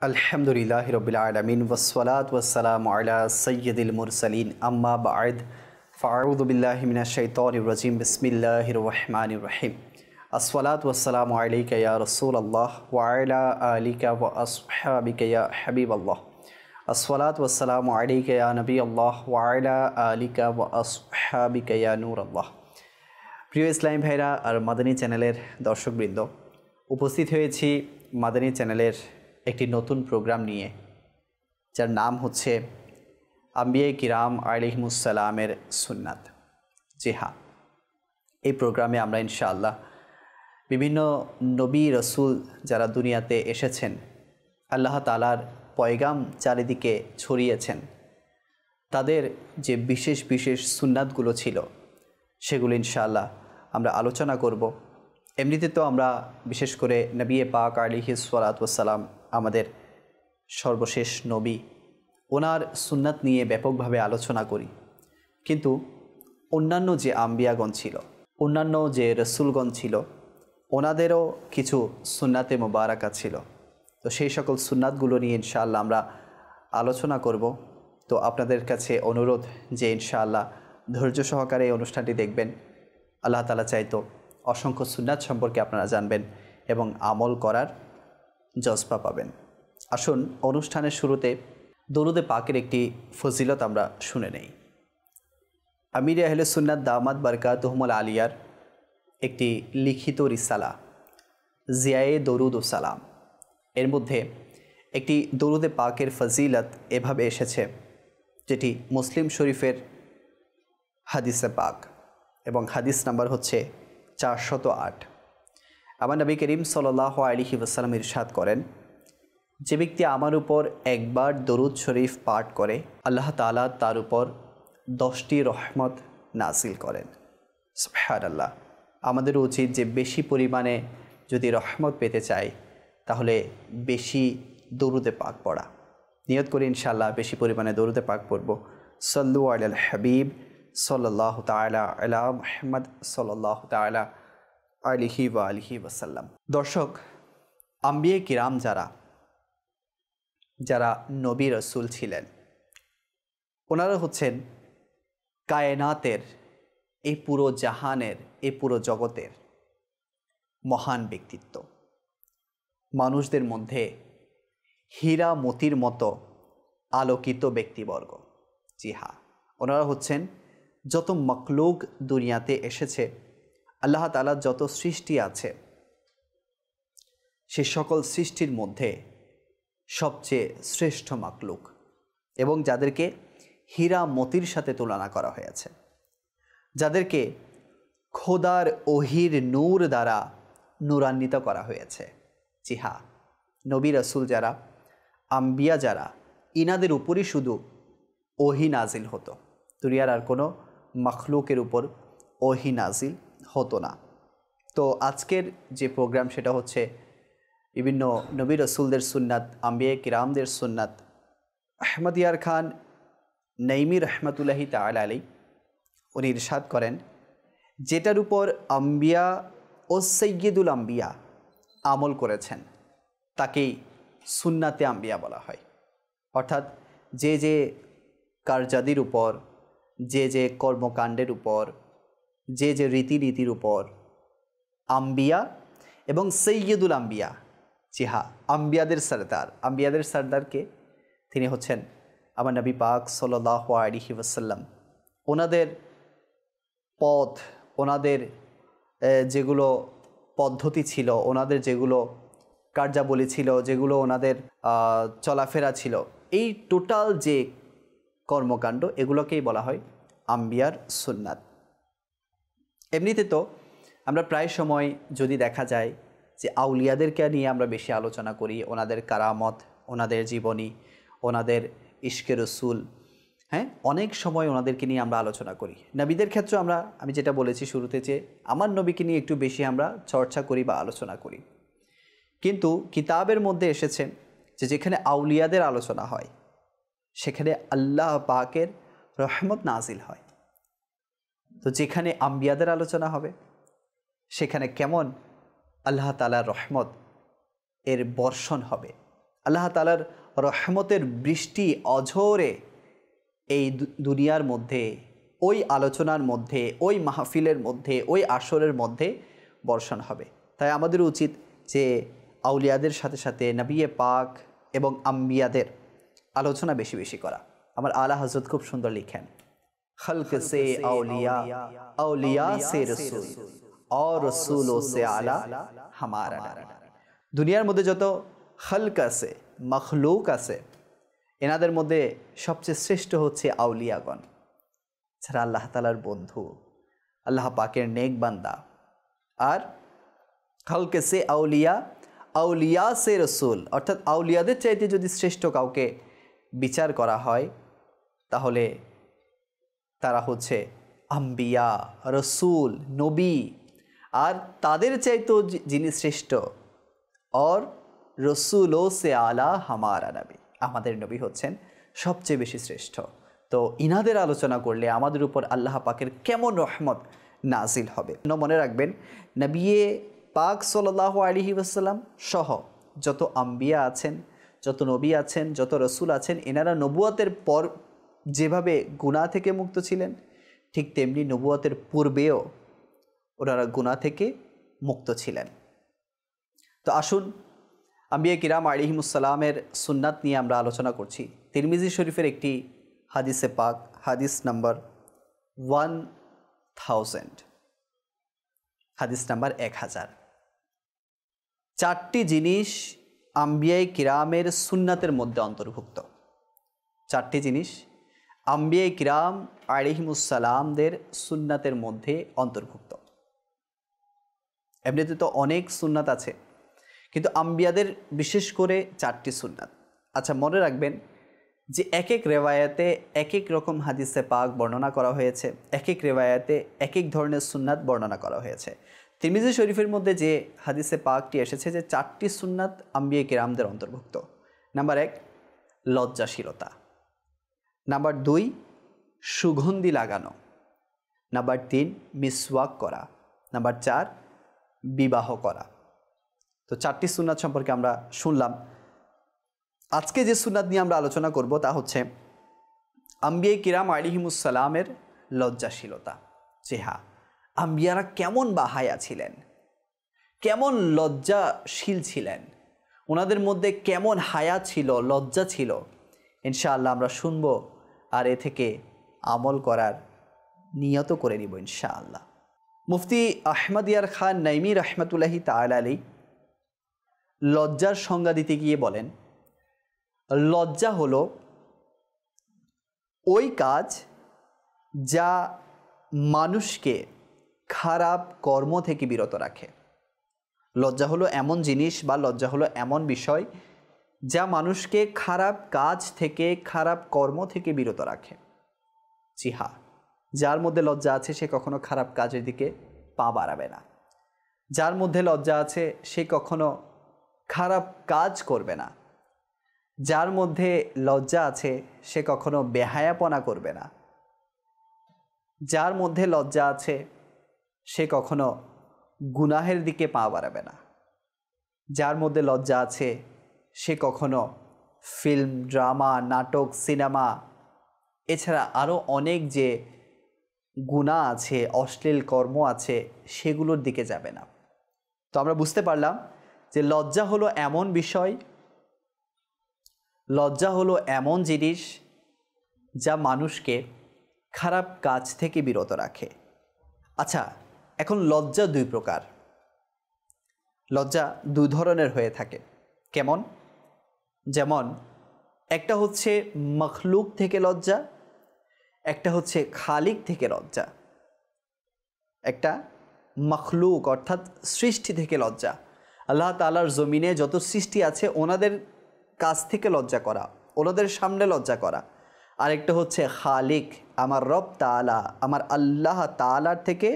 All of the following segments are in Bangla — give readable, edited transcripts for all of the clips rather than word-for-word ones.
अल्हम्दुलिल्लाहि रब्बिल आलमीन वस्सलातु वस्सलामु अला सय्यिदिल मुरसलीन अम्मा बअद फ़अऊज़ु बिल्लाहि मिनश शैतानिर रजीम बिस्मिल्लाहिर रहमानिर रहीम अस्सलातु वस्सलामु अलैका या रसूलल्लाह व अला आलिका व अस्हाबिका या हबीबल्लाह अस्सलातु वस्सलामु अलैका या नबीअल्लाह व अला आलिका व अस्हाबिका या नूरल्लाह। প্রিয় ইসলামী ভাইরা আর মাদানী চ্যানেলের দর্শকবৃন্দ, উপস্থিত হয়েছি মাদানী চ্যানেলের একটি নতুন প্রোগ্রাম নিয়ে, যার নাম হচ্ছে আম্বিয়ায়ে কিরাম আলাইহিমুসসালামের সুন্নাত। জি হ্যাঁ, এই প্রোগ্রামে আমরা ইনশাআল্লাহ বিভিন্ন নবী রসুল যারা দুনিয়াতে এসেছেন, আল্লাহ তাআলার পয়গাম চারিদিকে ছড়িয়েছেন, তাদের যে বিশেষ বিশেষ সুন্নাতগুলো ছিল সেগুলো ইনশাআল্লাহ আমরা আলোচনা করব। এমনিতে তো আমরা বিশেষ করে নবী পাক আলাইহিস সালাতু ওয়াস সালাম, আমাদের সর্বশেষ নবী, ওনার সুন্নাত নিয়ে ব্যাপকভাবে আলোচনা করি। কিন্তু অন্যান্য যে আম্বিয়াগণ ছিল, অন্যান্য যে রসুলগণ ছিল, ওনাদেরও কিছু সুন্নাতে মোবারাকা ছিল। তো সেই সকল সুন্নাতগুলো নিয়ে ইনশাআল্লাহ আমরা আলোচনা করব। তো আপনাদের কাছে অনুরোধ যে ইনশাআল্লাহ ধৈর্য সহকারে এই অনুষ্ঠানটি দেখবেন। আল্লাহ তাআলা চাইতো অসংখ্য সুন্নাত সম্পর্কে আপনারা জানবেন এবং আমল করার জজবা পাবেন। আসুন অনুষ্ঠানের শুরুতে দরুদে পাকের একটি ফজিলত আমরা শুনে নেই। আমির আহলে সুন্নাত দামাত বারকাতুহুমুল আলিয়ার একটি লিখিত রিসালা জিয়ায়ে দরুদ ও সালাম, এর মধ্যে একটি দরুদে পাকের ফজিলত এভাবে এসেছে, যেটি মুসলিম শরীফের হাদিসে পাক এবং হাদিস নাম্বার হচ্ছে 408। আমার নবী করিম সাল্লাল্লাহু আলাইহি ওয়াসাল্লাম ইরশাদ করেন, যে ব্যক্তি আমার উপর একবার দরুদ শরীফ পাঠ করে, আল্লাহ তাআলা তার উপর 10টি রহমত নাজিল করেন। সুবহানাল্লাহ। আমাদের উচিত যে বেশি পরিমাণে যদি রহমত পেতে চাই, তাহলে বেশি দরুদে পাক পড়া। নিয়ত করি ইনশাআল্লাহ বেশি পরিমাণে দরুদে পাক পড়ব। সাল্লু আলাল হাবিব সাল্লাল্লাহু তাআলা আলা মুহাম্মদ সাল্লাল্লাহু তাআলা আলাইহি ওয়া আলিহি ওয়াসাল্লাম। দর্শক, আম্বিয়ায়ে কিরাম যারা নবী রসুল ছিলেন, ওনারা হচ্ছেন কায়নাতের, এই পুরো জাহানের, এই পুরো জগতের মহান ব্যক্তিত্ব। মানুষদের মধ্যে হীরা মতির মতো আলোকিত ব্যক্তিবর্গ। জি হ্যাঁ, ওনারা হচ্ছেন যত মখলুক দুনিয়াতে এসেছে, আল্লাহ তাআলার যত সৃষ্টি আছে, সে সকল সৃষ্টির মধ্যে সবচেয়ে শ্রেষ্ঠ মখলুক, এবং যাদেরকে হীরা মতির সাথে তুলনা করা হয়েছে, যাদেরকে খোদার ওহির নূর দ্বারা নূরান্বিত করা হয়েছে। জি হ্যাঁ, নবী রসুল যারা, আম্বিয়া যারা, ইনাদের উপরই শুধু ওহি নাজিল হতো, দুনিয়ার আর কোনো মখলুকের উপর ওহি নাজিল হতো না। তো আজকের যে প্রোগ্রাম সেটা হচ্ছে বিভিন্ন নবী রসুলদের সুন্নাত, আম্বিয়ায়ে কিরামদের সুন্নাত। আহমদিয়ার খান নাইমি রহমতুল্লাহি তাআলা আলাইহি উনি ইরশাদ করেন, যেটার উপর আম্বিয়া ও সৈয়দুল আম্বিয়া আমল করেছেন তাকেই সুন্নাতে আম্বিয়া বলা হয়। অর্থাৎ যে যে কার্যাদির উপর, যে যে কর্মকাণ্ডের উপর, যে যে রীতিনীতির উপর আম্বিয়া এবং সৈয়দুল আম্বিয়া, জি হ্যাঁ, আম্বিয়াদের সরদারকে তিনি হচ্ছেন আমার নবী পাক সাল্লাল্লাহু আলাইহি ওয়াসাল্লাম। ওনাদের পথ, ওনাদের যেগুলো পদ্ধতি ছিল, ওনাদের যেগুলো কার্যাবলী ছিল, যেগুলো ওনাদের চলাফেরা ছিল, এই টোটাল যে কর্মকাণ্ড, এগুলোকেই বলা হয় আম্বিয়ার সুন্নাত। এমনিতে তো আমরা প্রায় সময় যদি দেখা যায় যে আউলিয়াদেরকে নিয়ে আমরা বেশি আলোচনা করি, ওনাদের কারামত, ওনাদের জীবনী, ওনাদের ইশকে রসুল, হ্যাঁ, অনেক সময় ওনাদেরকে নিয়ে আমরা আলোচনা করি। নবীদের ক্ষেত্রে আমি যেটা বলেছি শুরুতে, যে আমার নবীকে নিয়ে একটু বেশি আমরা চর্চা করি বা আলোচনা করি। কিন্তু কিতাবের মধ্যে এসেছে যে যেখানে আউলিয়াদের আলোচনা হয়, সেখানে আল্লাহ পাকের রহমত নাজিল হয়। তো যেখানে আম্বিয়াদের আলোচনা হবে, সেখানে কেমন আল্লাহ তাআলার রহমত এর বর্ষণ হবে। আল্লাহ তাআলার রহমতের বৃষ্টি অঝোরে এই দুনিয়ার মধ্যে, ওই আলোচনার মধ্যে, ওই মাহফিলের মধ্যে, ওই আসরের মধ্যে বর্ষণ হবে। তাই আমাদের উচিত যে আউলিয়াদের সাথে সাথে নবিয়ে পাক এবং আম্বিয়াদের আলোচনা বেশি বেশি করা। আমার আলা হযরত খুব সুন্দর লিখেন, খলক সে আউলিয়া, আউলিয়া সে রসুল, और रसूलों से आला हमारा नबी। দুনিয়ার মধ্যে যত খলক আছে, মখলুক আছে, এনাদের মধ্যে সবচেয়ে শ্রেষ্ঠ হচ্ছে আউলিয়াগণ, যারা আল্লাহ তাআলার বন্ধু, আল্লাহ পাকের নেক বান্দা। আর খলক সে আউলিয়া, আউলিয়া সে রসুল, অর্থাৎ আউলিয়াদের চাইতে যদি শ্রেষ্ঠ কাউকে বিচার করা হয় তাহলে তারা হচ্ছে আম্বিয়া, রসুল, নবী। আর তাদের চাইতেও যিনি শ্রেষ্ঠ, और রসুলো সে আলা হামারা নবী, আমাদের নবী হচ্ছেন সবচেয়ে বেশি শ্রেষ্ঠ। তো ইনাদের আলোচনা করলে আমাদের উপর আল্লাহ পাকের কেমন রহমত নাজিল হবে। মনে রাখবেন, নবিয়ে পাক সাল্লাল্লাহু আলাইহি ওয়াসাল্লাম সহ যত আম্বিয়া আছেন, যত নবী আছেন, যত রসুল আছেন, এনারা নবুয়তের পর যেভাবে গুনাহ থেকে মুক্ত ছিলেন, ঠিক তেমনি নবুয়তের পূর্বেও ওনারা গুনাহ থেকে মুক্ত ছিলেন। তো আসুন, আম্বিয়া কিরাম আলাইহিমুসসালামের সুন্নাত নিয়ে আমরা আলোচনা করছি। তিরমিজি শরীফের একটি হাদিসে পাক, হাদিস নাম্বার 1000, হাদিস নাম্বার 1000। 4টি জিনিস আম্বিয়ায়ে কিরামের সুন্নাতের মধ্যে অন্তর্ভুক্ত। 4টি জিনিস আম্বিয়ায়ে কিরাম আলাইহিমুসসালামদের সুন্নাতের মধ্যে অন্তর্ভুক্ত। এমনিতে তো অনেক সুন্নাত আছে, কিন্তু আম্বিয়াদের বিশেষ করে 4টি সুন্নাত। আচ্ছা, মনে রাখবেন যে এক এক রেওয়ায়াতে এক এক রকম হাদিসে পাক বর্ণনা করা হয়েছে, এক এক রেওয়ায়াতে এক এক ধরনের সুন্নাত বর্ণনা করা হয়েছে। তিরমিজি শরীফের মধ্যে যে হাদিসে পাকটি এসেছে যে 4টি সুন্নাত আম্বিয়া কিরামদের অন্তর্ভুক্ত। নাম্বার 1, লজ্জাশীলতা। নাম্বার 2, সুগন্ধি লাগানো। নাম্বার 3, মিসওয়াক করা। নাম্বার 4, বিবাহ করা। তো 4টি সুন্নাত সম্পর্কে আমরা শুনলাম। আজকে যে সুন্নাত নিয়ে আমরা আলোচনা করব তা হচ্ছে আম্বিয়া কিরাম আলাইহিমুসসালামের লজ্জাশীলতা। যে হ্যাঁ, আম্বিয়ারা কেমন বাহায়া ছিলেন, কেমন লজ্জাশীল ছিলেন, ওনাদের মধ্যে কেমন হায়া ছিল, লজ্জা ছিল, ইনশাআল্লাহ আমরা শুনব আর এ থেকে আমল করার নিয়ত করে নিব ইনশাআল্লাহ। মুফতি আহমদ ইয়ার খান নাইমি রহমতুল্লাহি তাআলা আলাইহি লজ্জার সংজ্ঞা দিতে গিয়ে বলেন, লজ্জা হলো ওই কাজ যা মানুষকে খারাপ কর্ম থেকে বিরত রাখে। লজ্জা হলো এমন জিনিস বা লজ্জা হলো এমন বিষয় যা মানুষকে খারাপ কাজ থেকে, খারাপ কর্ম থেকে বিরত রাখে। জি হ্যাঁ, যার মধ্যে লজ্জা আছে সে কখনো খারাপ কাজের দিকে পা বাড়াবে না। যার মধ্যে লজ্জা আছে সে কখনো খারাপ কাজ করবে না। যার মধ্যে লজ্জা আছে সে কখনো বেহায়াপনা করবে না। যার মধ্যে লজ্জা আছে সে কখনো গুনাহের দিকে পা বাড়াবে না। যার মধ্যে লজ্জা আছে সে কখনো ফিল্ম, ড্রামা, নাটক, সিনেমা এছাড়া আরও অনেক যে গুনাহ আছে, অশ্লীল কর্ম আছে, সেগুলোর দিকে যাবে না। তো আমরা বুঝতে পারলাম যে লজ্জা হলো এমন বিষয়, লজ্জা হলো এমন জিনিস যা মানুষকে খারাপ কাজ থেকে বিরত রাখে। আচ্ছা, এখন লজ্জা 2 প্রকার। লজ্জা 2 ধরনের হয়ে থাকে। কেমন? যেমন একটা হচ্ছে মখলুক থেকে লজ্জা, একটা হচ্ছে খালিক থেকে লজ্জা। একটা মখলুক অর্থাৎ সৃষ্টি থেকে লজ্জা, আল্লাহ তাআলার জমিনে যত সৃষ্টি আছে ওনাদের কাছ থেকে লজ্জা করা, ওনাদের সামনে লজ্জা করা। আরেকটা হচ্ছে খালিক, আমার রব তাআলা, আমার আল্লাহ তাআলার থেকে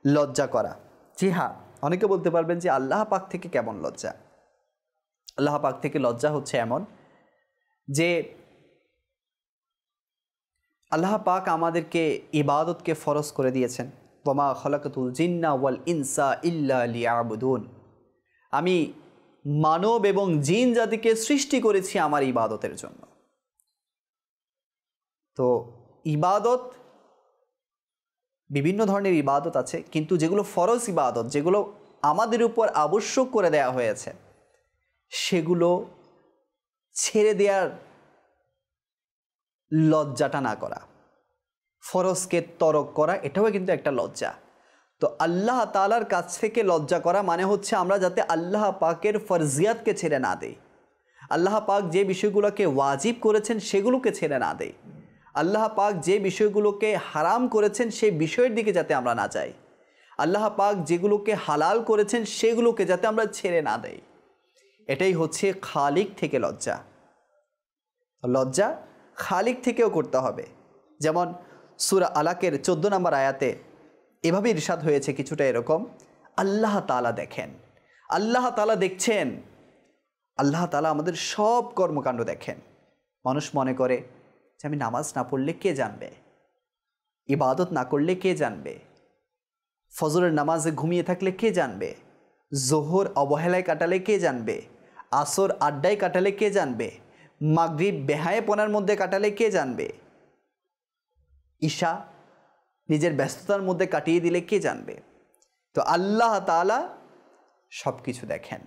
লজ্জা করা। জি হ্যাঁ, অনেকে বলতে পারবেন যে আল্লাহ পাক থেকে কেমন লজ্জা? আল্লাহ পাক থেকে লজ্জা হচ্ছে এমন যে আল্লাহ পাক আমাদেরকে ইবাদতকে ফরজ করে দিয়েছেন, ওয়ামা খলাকাতুল জিন্না ওয়াল ইনসা ইল্লা লিয়াবুদুন। আমি মানব এবং জিন জাতিকে সৃষ্টি করেছি আমার ইবাদতের জন্য। তো ইবাদত, বিভিন্ন ধরনের ইবাদত আছে, কিন্তু যেগুলো ফরজ ইবাদত, যেগুলো আমাদের উপর আবশ্যক করে দেয়া হয়েছে, সেগুলো ছেড়ে দেওয়ার লজ্জাটা না করা, ফরজকে তরক করা, এটাও কিন্তু একটা লজ্জা। তো আল্লাহ তাআলার কাছ থেকে লজ্জা করা মানে হচ্ছে আমরা যাতে আল্লাহ পাকের ফরজিয়াতকে ছেড়ে না দেই, আল্লাহ পাক যে বিষয়গুলোকে ওয়াজিব করেছেন সেগুলোকে ছেড়ে না দেই, আল্লাহ পাক যে বিষয়গুলোকে হারাম করেছেন সেই বিষয়ের দিকে যাতে আমরা না যাই, আল্লাহ পাক যেগুলোকে হালাল করেছেন সেগুলোকে যাতে আমরা ছেড়ে না দেই। এটাই হচ্ছে খালিক থেকে লজ্জা। লজ্জা খালিক থেকেও করতে হবে। যেমন সূরা আলাকের 14 নম্বর আয়াতে এভাবে ইরশাদ হয়েছে কিছুটা এরকম, আল্লাহ তাআলা দেখেন, আল্লাহ তাআলা দেখছেন, আল্লাহ তাআলা আমাদের সব কর্মকাণ্ড দেখেন। মানুষ মনে করে যে আমি নামাজ না পড়লে কে জানবে, ইবাদত না করলে কে জানবে, ফজরের নামাজে ঘুমিয়ে থাকলে কে জানবে, জোহর অবহেলায় কাটালে কে জানবে, আসর আড্ডায় কাটালে কে জানবে, মাগরিব বেহায়েপনার মধ্যে কাটালে কে জানবে, ঈশা নিজের ব্যস্ততার মধ্যে কাটিয়ে দিলে কে জানবে। তো আল্লাহ তাআলা সব কিছু দেখেন,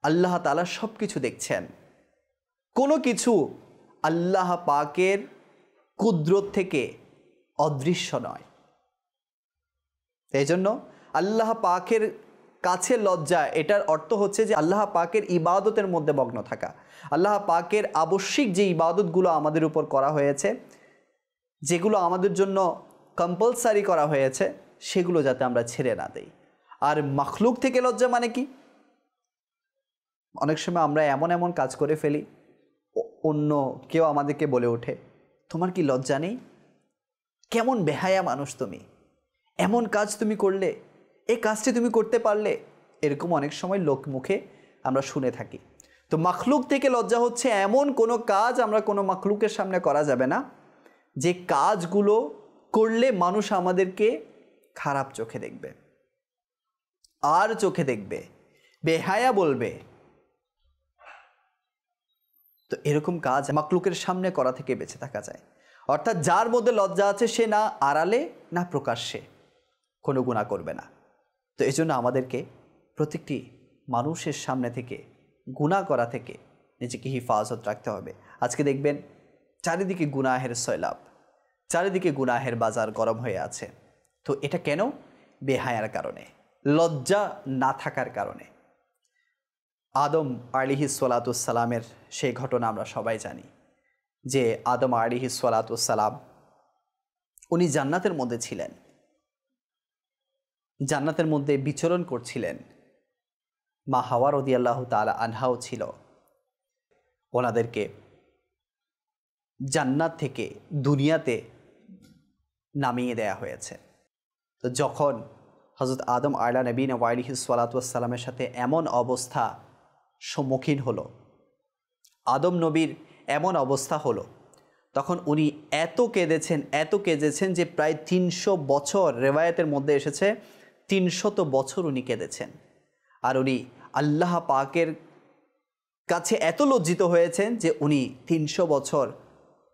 আল্লাহ তাআলা সব কিছু দেখছেন, কোনো কিছু আল্লাহ পাকের কুদরত থেকে অদৃশ্য নয়। এই জন্য আল্লাহ পাকের কাছে লজ্জা, এটার অর্থ হচ্ছে যে আল্লাহ পাকের ইবাদতের মধ্যে মগ্ন থাকা, আল্লাহ পাকের আবশ্যিক যে ইবাদতগুলো আমাদের উপর করা হয়েছে, যেগুলো আমাদের জন্য কম্পালসারি করা হয়েছে, সেগুলো যাতে আমরা ছেড়ে না দেই। আর মাখলুক থেকে লজ্জা মানে কি? অনেক সময় আমরা এমন এমন কাজ করে ফেলি, অন্য কেউ আমাদেরকে বলে ওঠে, তোমার কি লজ্জা নেই? কেমন বেহায়া মানুষ তুমি, এমন কাজ তুমি করলে, এই কাজটি তুমি করতে পারলে। এরকম অনেক সময় লোক মুখে আমরা শুনে থাকি। তো মাখলুক থেকে লজ্জা হচ্ছে এমন কোনো কাজ আমরা কোনো মাখলুকের সামনে করা যাবে না, যে কাজগুলো করলে মানুষ আমাদেরকে খারাপ চোখে দেখবে, আর চোখে দেখবে, বেহায়া বলবে। তো এরকম কাজ মাখলুকের সামনে করা থেকে বেঁচে থাকা যায়। অর্থাৎ যার মধ্যে লজ্জা আছে সে না আড়ালে না প্রকাশ্যে কোনো গুনাহ করবে না। তো এই জন্য আমাদেরকে প্রত্যেকটি মানুষের সামনে থেকে গুনাহ করা থেকে নিজেকে হিফাজত রাখতে হবে। আজকে দেখবেন চারিদিকে গুনাহের সয়লাব, চারিদিকে গুনাহের বাজার গরম হয়ে আছে। তো এটা কেন? বেহায়ার কারণে, লজ্জা না থাকার কারণে। আদম আলাইহিসসালামের সেই ঘটনা আমরা সবাই জানি, যে আদম আলাইহিসসালাম উনি জান্নাতের মধ্যে ছিলেন, জান্নাতের মধ্যে বিচরণ করছিলেন। মা হাওয়া রাদিয়াল্লাহু তাআলা আনহাও ছিল। ওনাদেরকে জান্নাত থেকে দুনিয়াতে নামিয়ে দেয়া হয়েছে। তো যখন হযরত আদম আলাইহিসসালামের সাথে এমন অবস্থা সম্মুখীন হলো, আদম নবীর এমন অবস্থা হলো, তখন উনি এত কেঁদেছেন যে প্রায় 300 বছর, রেওয়ায়াতের মধ্যে এসেছে 300 বছর উনি কেঁদেছেন। আর উনি আল্লাহ পাকের কাছে এত লজ্জিত হয়েছেন যে উনি 300 বছর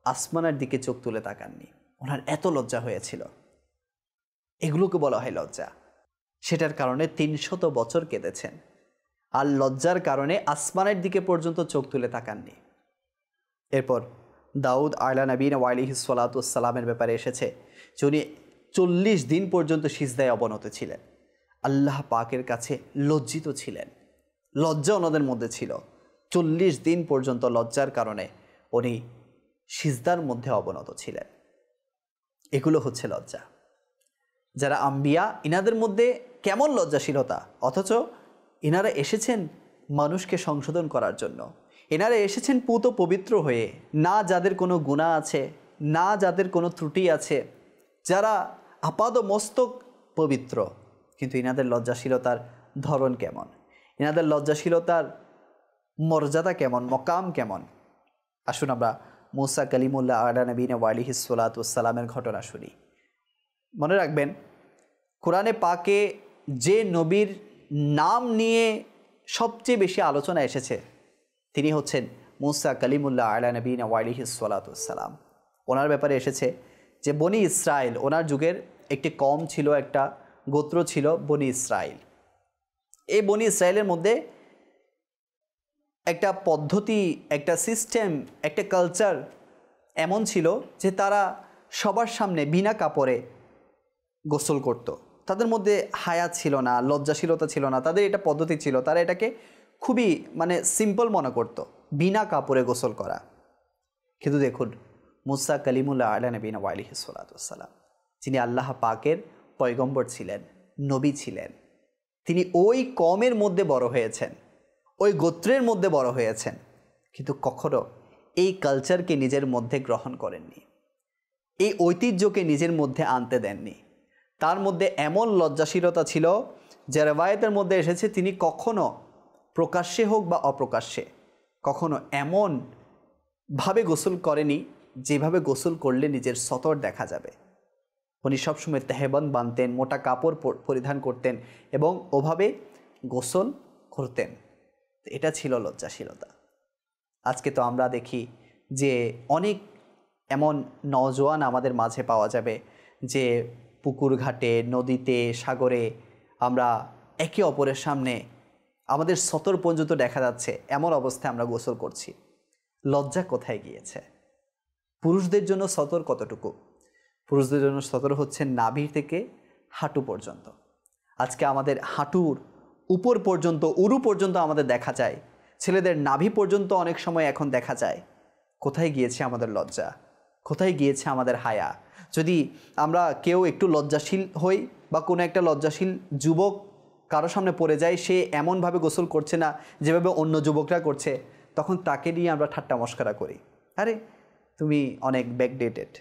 আসমানের দিকে চোখ তুলে তাকাননি। ওনার এত লজ্জা হয়েছিল। এগুলোকে বলা হয় লজ্জা। সেটার কারণে 300 বছর কেঁদেছেন, আর লজ্জার কারণে আসমানের দিকে পর্যন্ত চোখ তুলে তাকাননি। এরপর দাউদ আলাইহিসসালামের ব্যাপারে এসেছে যে উনি 40 দিন পর্যন্ত সিজদায় অবনত ছিলেন, আল্লাহ পাকের কাছে লজ্জিত ছিলেন, লজ্জা ওনাদের মধ্যে ছিল। 40 দিন পর্যন্ত লজ্জার কারণে উনি সিজদার মধ্যে অবনত ছিলেন। এগুলো হচ্ছে লজ্জা। যারা আম্বিয়া, ইনাদের মধ্যে কেমন লজ্জাশীলতা, অথচ ইনারা এসেছেন মানুষকে সংশোধন করার জন্য। এনারা এসেছেন পুত পবিত্র হয়ে, না যাদের কোনো গুনাহ আছে, না যাদের কোনো ত্রুটি আছে, যারা আপাদ মস্তক পবিত্র। কিন্তু ইনাদের লজ্জাশীলতার ধরন কেমন, ইনাদের লজ্জাশীলতার মর্যাদা কেমন, মকাম কেমন। আসুন আমরা মুসা কালিমুল্লাহ আলা নবীনা আলাইহিসসালামের ঘটনা শুনি। মনে রাখবেন, কোরআনে পাকে যে নবীর নাম নিয়ে সবচেয়ে বেশি আলোচনা এসেছে তিনি হচ্ছেন মুসা কালিমুল্লাহ আলা নবীনা ওয়ালিহিস সালাতু ওয়াসসালাম। ওনার ব্যাপারে এসেছে যে বনি ইসরাইল, ওনার যুগের একটি কম ছিল, একটা গোত্র ছিল বনি ইসরাইল। এই বনি ইসরাইলের মধ্যে একটা পদ্ধতি, একটা সিস্টেম, একটা কালচার এমন ছিল যে তারা সবার সামনে বিনা কাপড়ে গোসল করত। তাদের মধ্যে হায়া ছিল না, লজ্জাশীলতা ছিল না, তাদের এটা পদ্ধতি ছিল। তারা এটাকে খুবই সিম্পল মনে করত, বিনা কাপড়ে গোসল করা। কিন্তু দেখুন, মুসা কালিমুল্লাহ আলা নবীনা ওয়ালিহিস সালাতু ওয়াসসালাম, যিনি আল্লাহ পাকের পয়গম্বর ছিলেন, নবী ছিলেন, তিনি ওই কমের মধ্যে বড় হয়েছেন, ওই গোত্রের মধ্যে বড় হয়েছেন, কিন্তু কখনো এই কালচারকে নিজের মধ্যে গ্রহণ করেননি, এই ঐতিহ্যকে নিজের মধ্যে আনতে দেননি। তার মধ্যে এমন লজ্জাশীলতা ছিল যে রেওয়ায়েতের মধ্যে এসেছে তিনি কখনো প্রকাশ্যে হোক বা অপ্রকাশ্যে কখনো এমনভাবে গোসল করেনি যেভাবে গোসল করলে নিজের সতর দেখা যাবে। উনি সবসময় তেহবান বাঁধতেন, মোটা কাপড় পরিধান করতেন এবং ওভাবে গোসল করতেন। এটা ছিল লজ্জাশীলতা। আজকে তো আমরা দেখি যে অনেক এমন নওজোয়ান আমাদের মাঝে পাওয়া যাবে যে পুকুর ঘাটে, নদীতে, সাগরে আমরা একে অপরের সামনে আমাদের সতর পর্যন্ত দেখা যাচ্ছে, এমন অবস্থায় আমরা গোসল করছি। লজ্জা কোথায় গিয়েছে? পুরুষদের জন্য সতর কতটুকু? পুরুষদের জন্য সতর হচ্ছে নাভি থেকে হাঁটু পর্যন্ত। আজকে আমাদের হাঁটুর উপর পর্যন্ত, উরু পর্যন্ত আমাদের দেখা যায়, ছেলেদের নাভি পর্যন্ত অনেক সময় এখন দেখা যায়। কোথায় গিয়েছে আমাদের লজ্জা? কোথায় গিয়েছে আমাদের হায়া? যদি আমরা কেউ একটু লজ্জাশীল হই বা কোনো একটা লজ্জাশীল যুবক কারো সামনে পড়ে যায়, সে এমনভাবে গোসল করছে না যেভাবে অন্য যুবকরা করছে, তখন তাকে নিয়ে আমরা ঠাট্টা মশকরা করি। আরে তুমি অনেক ব্যাকডেটেড,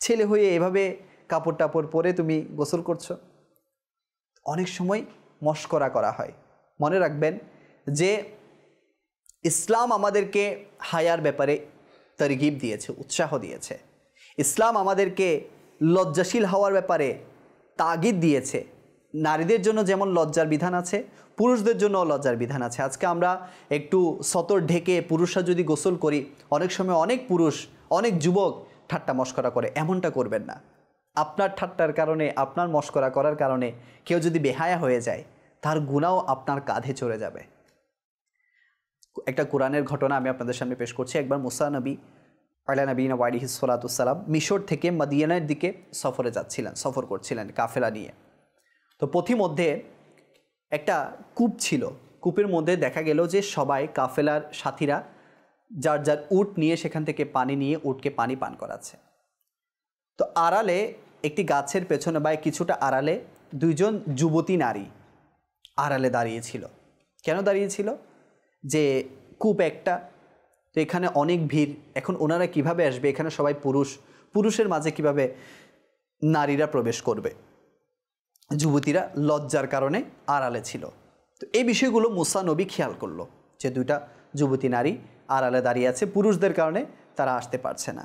ছেলে হয়ে এভাবে কাপড় টাপড় পরে তুমি গোসল করছো। অনেক সময় মশকরা করা হয়। মনে রাখবেন যে ইসলাম আমাদেরকে হায়ার ব্যাপারে তরগিব দিয়েছে, উৎসাহ দিয়েছে। ইসলাম আমাদেরকে লজ্জাশীল হওয়ার ব্যাপারে তাগিদ দিয়েছে। নারীদের জন্য যেমন লজ্জার বিধান আছে, পুরুষদের জন্যও লজ্জার বিধান আছে। আজকে আমরা একটু সতর ঢেকে পুরুষরা যদি গোসল করি, অনেক সময় অনেক পুরুষ, অনেক যুবক ঠাট্টা মশকরা করে। এমনটা করবেন না। আপনার ঠাট্টার কারণে, আপনার মশকরা করার কারণে কেউ যদি বেহায়া হয়ে যায়, তার গুনাহও আপনার কাঁধে চড়ে যাবে। একটা কোরআনের ঘটনা আমি আপনাদের সামনে পেশ করছি। একবার মুসা নবী আলা নবীনা ওয়ালিহিস সালাতু ওয়াসসালাম মিশর থেকে মদিনার দিকে সফর করছিলেন কাফেলা নিয়ে। তো পথিমধ্যে একটা কূপ ছিল। কূপের মধ্যে দেখা গেল যে সবাই কাফেলার সাথীরা যার যার উট নিয়ে সেখান থেকে পানি নিয়ে উটকে পানি পান করাচ্ছে। তো আড়ালে একটি গাছের পেছনে বা কিছুটা আড়ালে দুইজন যুবতী নারী আড়ালে দাঁড়িয়েছিল। কেন দাঁড়িয়েছিল? যে কূপ একটা, তো এখানে অনেক ভিড়, এখন ওনারা কিভাবে আসবে? এখানে সবাই পুরুষ, পুরুষের মাঝে কিভাবে নারীরা প্রবেশ করবে? যুবতীরা লজ্জার কারণে আড়ালে ছিল। তো এই বিষয়গুলো মুসা নবী খেয়াল করলো যে দুইটা যুবতী নারী আড়ালে দাঁড়িয়ে আছে, পুরুষদের কারণে তারা আসতে পারছে না।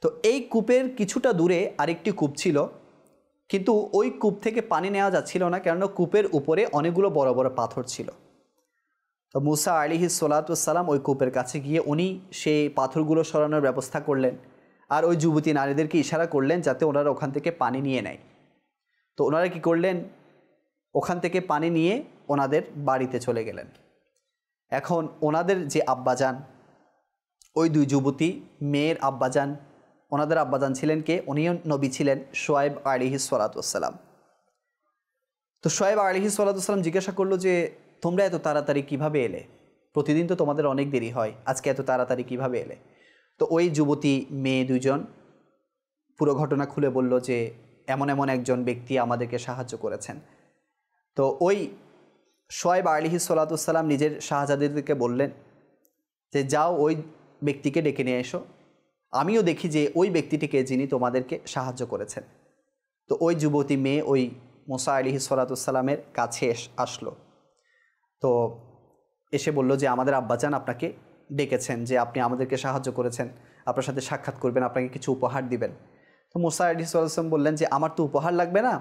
তো এই কূপের কিছুটা দূরে আরেকটি কূপ ছিল, কিন্তু ওই কূপ থেকে পানি নেওয়া যাচ্ছিল না, কেননা কূপের উপরে অনেকগুলো বড় বড় পাথর ছিল। তো মুসা আলাইহিস সালাতু ওয়াসসালাম ওই কূপের কাছে গিয়ে উনি সেই পাথরগুলো সরানোর ব্যবস্থা করলেন, আর ওই যুবতী নারীদেরকে ইশারা করলেন যাতে ওনারা ওখান থেকে পানি নিয়ে নেয়। তো ওনারা কি করলেন? ওখান থেকে পানি নিয়ে ওনাদের বাড়িতে চলে গেলেন। এখন ওনাদের যে আব্বাজান, ওই দুই যুবতী মেয়ের আব্বাজান, ওনাদের আব্বাজান ছিলেন কে? উনিও নবী ছিলেন, শুআয়ব আলাইহিস সালাতু ওয়াসসালাম। তো শুআয়ব আলাইহিস সালাতু ওয়াসসালাম জিজ্ঞাসা করলো যে তোমরা এত তাড়াতাড়ি কিভাবে এলে? প্রতিদিন তো তোমাদের অনেক দেরি হয়, আজকে এত তাড়াতাড়ি কিভাবে এলে? তো ওই যুবতী মেয়ে দুইজন পুরো ঘটনা খুলে বলল যে এমন এমন একজন ব্যক্তি আমাদেরকে সাহায্য করেছেন। তো ওই শুআয়ব আলাইহিস সালাতু ওয়াসসালাম নিজের শাহজাদিদেরকে বললেন যে যাও ওই ব্যক্তিকে ডেকে নিয়ে এসো, আমিও দেখি যে ওই ব্যক্তিটিকে যিনি তোমাদেরকে সাহায্য করেছেন। তো ওই যুবতী মেয়ে ওই মুসা আলাইহিস সালাতু ওয়াসসালামের কাছে আসলো। তো এসে বলল যে আমাদের আব্বাজান আপনাকে ডেকেছেন, যে আপনি আমাদেরকে সাহায্য করেছেন, আপনার সাথে সাক্ষাৎ করবেন, আপনাকে কিছু উপহার দিবেন। তো মুসা আলাইহিস সালাম বললেন যে আমার তো উপহার লাগবে না,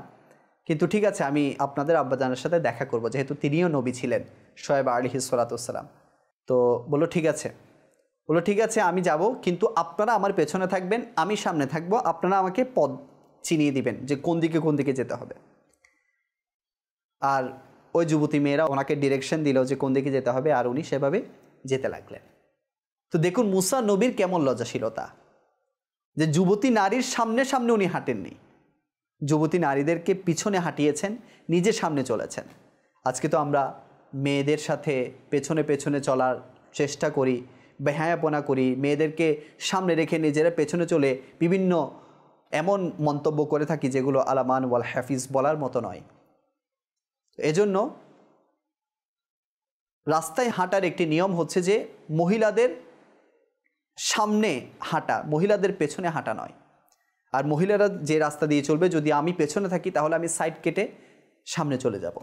কিন্তু ঠিক আছে, আমি আপনাদের আব্বাজানের সাথে দেখা করব, যেহেতু তিনিও নবী ছিলেন, শোয়েব আলাইহিস সালাতু ওয়াসসালাম। তো বললো ঠিক আছে আমি যাব, কিন্তু আপনারা আমার পেছনে থাকবেন, আমি সামনে থাকবো, আপনারা আমাকে পথ চিনিয়ে দিবেন যে কোন দিকে যেতে হবে। আর ওই যুবতী মেয়েরা ওনাকে ডিরেকশন দিল যে কোন দিকে যেতে হবে, আর উনি সেভাবে যেতে লাগলেন। তো দেখুন মুসা নবীর কেমন লজ্জাশীলতা, যে যুবতী নারীর সামনে সামনে উনি হাঁটেননি, যুবতী নারীদেরকে পিছনে হাঁটিয়েছেন, নিজে সামনে চলেছেন। আজকে তো আমরা মেয়েদের সাথে পেছনে পেছনে চলার চেষ্টা করি, বেহায়াপনা করি, মেয়েদেরকে সামনে রেখে নিজেরা পেছনে চলে বিভিন্ন এমন মন্তব্য করে থাকি যেগুলো আলামান ওয়াল হাফিজ বলার মতো নয়। এজন্য রাস্তায় হাঁটার একটি নিয়ম হচ্ছে যে মহিলাদের সামনে হাঁটা, মহিলাদের পেছনে হাঁটা নয়। আর মহিলারা যে রাস্তা দিয়ে চলবে, যদি আমি পেছনে থাকি তাহলে আমি সাইড কেটে সামনে চলে যাব।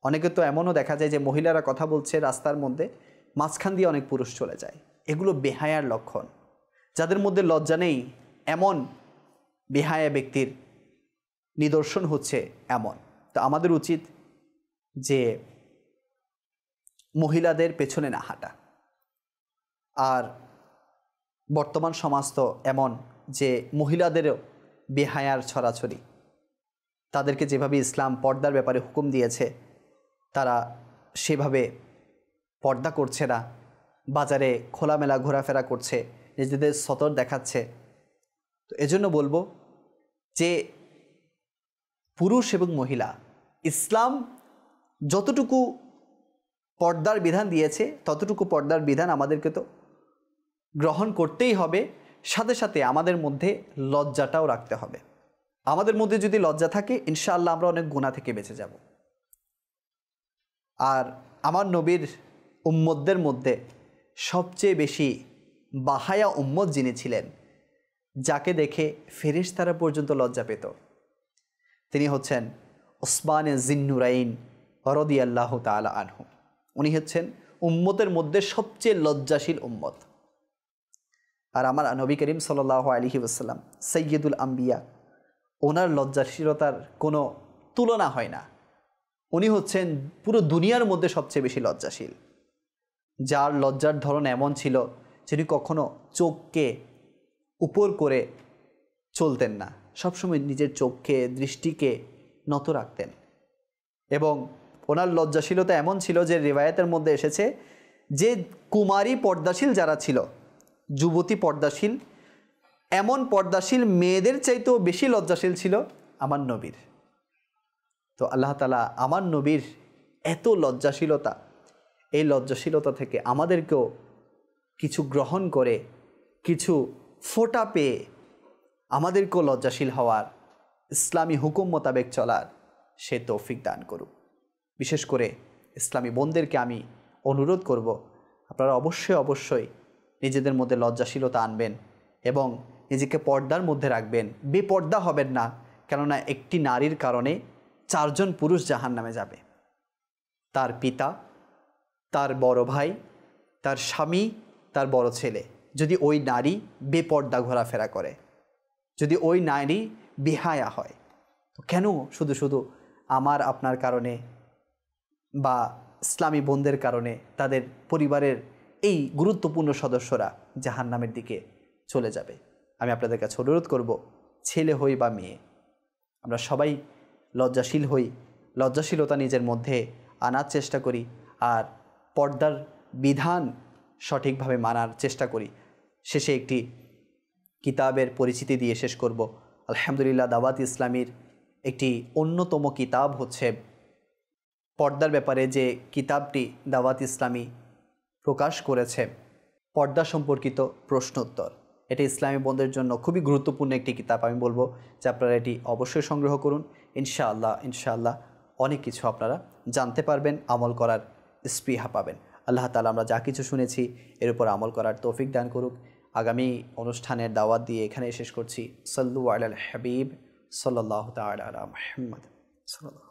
অনেকে তো এমনও দেখা যায় যে মহিলারা কথা বলছে রাস্তার মধ্যে, মাঝখান দিয়ে অনেক পুরুষ চলে যায়। এগুলো বেহায়ার লক্ষণ। যাদের মধ্যে লজ্জা নেই, এমন বেহায়া ব্যক্তির নিদর্শন হচ্ছে এমন। তো আমাদের উচিত যে মহিলাদের পেছনে না হাঁটা। আর বর্তমান সমাজ তো এমন যে মহিলাদেরও বেহায়ার ছড়াছড়ি। তাদেরকে যেভাবে ইসলাম পর্দার ব্যাপারে হুকুম দিয়েছে, তারা সেভাবে পর্দা করছে না, বাজারে খোলামেলা ঘোরাফেরা করছে, নিজেদের সতর দেখাচ্ছে। তো এজন্য বলবো যে পুরুষ এবং মহিলা, ইসলাম যতটুকু পর্দার বিধান দিয়েছে ততটুকু পর্দার বিধান আমাদেরকে তো গ্রহণ করতেই হবে। সাথে সাথে আমাদের মধ্যে লজ্জাটাও রাখতে হবে। আমাদের মধ্যে যদি লজ্জা থাকে, ইনশাআল্লাহ আমরা অনেক গুনাহ থেকে বেঁচে যাব। আর আমার নবীর উম্মতদের মধ্যে সবচেয়ে বেশি বাহায়া উম্মত যিনি ছিলেন, যাকে দেখে ফেরেশতারা পর্যন্ত লজ্জা পেত, তিনি হচ্ছেন উসমানে জিন্নুরাইন রাদিয়াল্লাহু তাআলা আনহু। উনি হচ্ছেন উম্মতের মধ্যে সবচেয়ে লজ্জাশীল উম্মত। আর আমার নবী করিম সাল্লাল্লাহু আলাইহি ওয়াসাল্লাম সাইয়্যিদুল আম্বিয়া, ওনার লজ্জাশীলতার কোনো তুলনা হয় না। উনি হচ্ছেন পুরো দুনিয়ার মধ্যে সবচেয়ে বেশি লজ্জাশীল, যার লজ্জার ধরন এমন ছিল যিনি কখনো চোখকে উপর করে চলতেন না, সবসময় নিজের চোখকে, দৃষ্টিকে নত রাখতেন। এবং ওনার লজ্জাশীলতা এমন ছিল যে রিওয়ায়াতের মধ্যে এসেছে যে কুমারী পর্দাশীল যারা ছিল, যুবতী পর্দাশীল, এমন পর্দাশীল মেয়েদের চাইতেও বেশি লজ্জাশীল ছিল আমার নবীর। তো আল্লাহ তাআলা আমার নবীর এত লজ্জাশীলতা, এই লজ্জাশীলতা থেকে আমাদেরকেও কিছু গ্রহণ করে, কিছু ফোঁটা পেয়ে আমাদেরকেও লজ্জাশীল হওয়ার, ইসলামী হুকুম মোতাবেক চলার সে তৌফিক দান করুক। বিশেষ করে ইসলামী বোনদেরকে আমি অনুরোধ করব, আপনারা অবশ্যই নিজেদের মধ্যে লজ্জাশীলতা আনবেন এবং নিজেকে পর্দার মধ্যে রাখবেন, বেপর্দা হবেন না। কেননা একটি নারীর কারণে 4 জন পুরুষ জাহান্নামে যাবে। তার পিতা, তার বড় ভাই, তার স্বামী, তার বড় ছেলে, যদি ওই নারী বেপর্দা ঘোরাফেরা করে, যদি ওই নারী বেহায়া হয়, তো কেন শুধু শুধু আমার আপনার কারণে বা ইসলামী বোনদের কারণে তাদের পরিবারের এই গুরুত্বপূর্ণ সদস্যরা জাহান্নামের দিকে চলে যাবে? আমি আপনাদের কাছে অনুরোধ করব, ছেলে হই বা মেয়ে, আমরা সবাই লজ্জাশীল হই, লজ্জাশীলতা নিজের মধ্যে আনার চেষ্টা করি, আর পর্দার বিধান সঠিকভাবে মানার চেষ্টা করি। শেষে একটি কিতাবের পরিচিতি দিয়ে শেষ করব। আলহামদুলিল্লাহ, দাওয়াত ইসলামীর একটি অন্যতম কিতাব হচ্ছে পর্দার ব্যাপারে যে কিতাবটি দাওয়াত ইসলামী প্রকাশ করেছে, পর্দা সম্পর্কিত প্রশ্নোত্তর। এটি ইসলামী বোনদের জন্য খুবই গুরুত্বপূর্ণ একটি কিতাব। আমি বলবো যে আপনারা এটি অবশ্যই সংগ্রহ করুন। ইনশাআল্লাহ অনেক কিছু আপনারা জানতে পারবেন, আমল করার স্পৃহা পাবেন। আল্লাহ তাআলা আমরা যা কিছু শুনেছি এর উপর আমল করার তৌফিক দান করুক। আগামী অনুষ্ঠানের দাওয়াত দিয়ে এখানে শেষ করছি। সাল্লু আলাল হাবিব সাল্লাল্লাহু তাআলা আলা মুহাম্মদ সাল্লাল্লাহু